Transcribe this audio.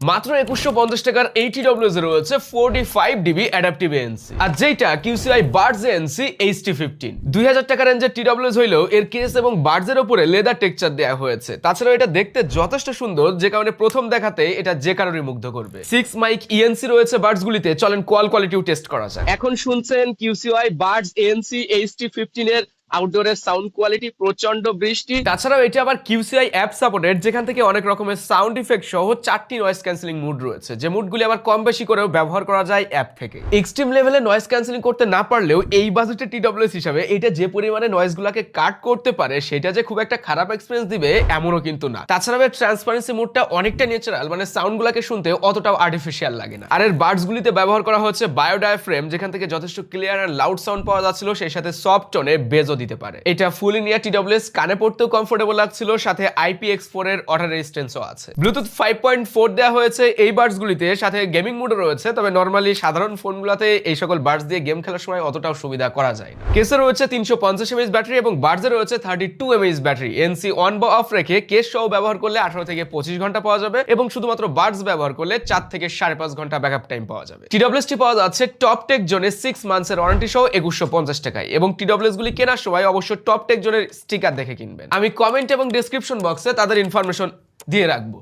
মাত্র 2150 টাকার এই TWS এর রয়েছে 45dB অ্যাডাপটিভ ANC, আর যেটা QCI বাডস ANC HT15। 2000 টাকা রেঞ্জের TWS হইলেও এর কেস এবং বাডসের উপরে লেদার টেক্সচার দেওয়া হয়েছে। তাছাড়াও এটা দেখতে যথেষ্ট সুন্দর, যে কারণে প্রথম দেখাতে এটা যে কারোরই মুগ্ধ করবে। 6 মাইক ENC রয়েছে বাডস গুলিতে, চলেন কল কোয়ালিটিও টেস্ট করা যায়। এখন শুনছেন QCI বাডস ANC HT15 এর আউটডোরের সাউন্ড কোয়ালিটি, প্রচন্ড বৃষ্টি। তাছাড়াও এটা আবার QCI অ্যাপ সাপোর্টেড, যেখান থেকে অনেক রকমের সাউন্ড ইফেক্ট সহ 4টি নয়েজ ক্যান্সেলিং মুড রয়েছে, যে মুডগুলি আবার কম বেশি করেও ব্যবহার করা যায় অ্যাপ থেকে। এক্সট্রিম লেভেলে নয়েজ ক্যান্সেলিং করতে না পারলেও এই বাজেটের TWS হিসাবে এটা যে পরিমাণে নয়েজগুলোকে কাট করতে পারে, সেটা যে খুব একটা খারাপ এক্সপেরিয়েন্স দিবে এমনও কিন্তু না। তাছাড়াও এর ট্রান্সপারেন্সি মুডটা অনেকটা ন্যাচারাল, মানে সাউন্ডগুলোকে শুনতে অতটাও আর্টিফিশিয়াল লাগে না। আর এর বাডসগুলিতে ব্যবহার করা হচ্ছে বায়োডায়াফ্রেম, যেখান থেকে যথেষ্ট ক্লিয়ার আর লাউড সাউন্ড পাওয়া যাচ্ছিল, সেই সাথে সফট টোনে বেজও দিতে পারে। এটা ফুল ইন ইয়ার TWS, কানে পড়তেও কমফোর্টেবল লাগছিল, সাথে IPX4 এর ওয়াটার রেজিস্ট্যান্সও আছে। ব্লুটুথ 5.4 দেওয়া হয়েছে এই বাডস গুলিতে, সাথে গেমিং মোডও রয়েছে। তবে নরমালি সাধারণ ফোনগুলোতে এই সকল বাডস দিয়ে গেম খেলার সময় অতটাও সুবিধা করা যায় না। কেসে রয়েছে 350 mAh ব্যাটারি এবং বাডসে রয়েছে 32 mAh ব্যাটারি। ANC অন বা অফ রেখে কেস সহ ব্যবহার করলে 18 থেকে 25 ঘন্টা পাওয়া যাবে, এবং শুধুমাত্র বাডস ব্যবহার করলে 4 থেকে 5.5 ঘন্টা ব্যাকআপ টাইম পাওয়া যাবে। TWS পাওয়া যাচ্ছে টপ টেক জোনে 6 মান্থসের ওয়ারেন্টি সহ 2150 টাকায়, এবং TWS গুলি কেনার সময় অবশ্যই টপ টেক জোনের স্টিকার দেখে কিনবেন। আমি কমেন্ট এবং ডেসক্রিপশন বক্সে তাদের ইনফরমেশন দিয়ে রাখবো।